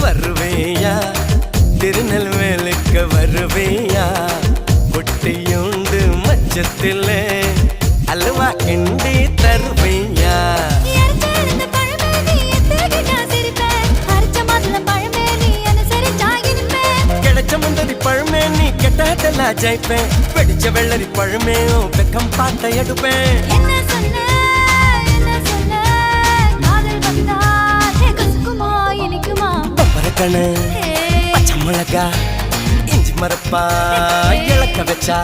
வருவேயா திருநெல்வேலுக்கு வருவேயா பொட்டியுண்டு மச்சத்திலே அல்வா கிண்டி தருவேயா கிடைச்ச முந்தரி பழமே நீ கெட்டதெல்லாம் ஜெயிப்பேன் வெடிச்ச வெள்ளரி பழமே வெக்கம் பார்த்த எடுப்பேன் பச்சை மிளகா இஞ்சி மரப்பா இழக்க வச்சா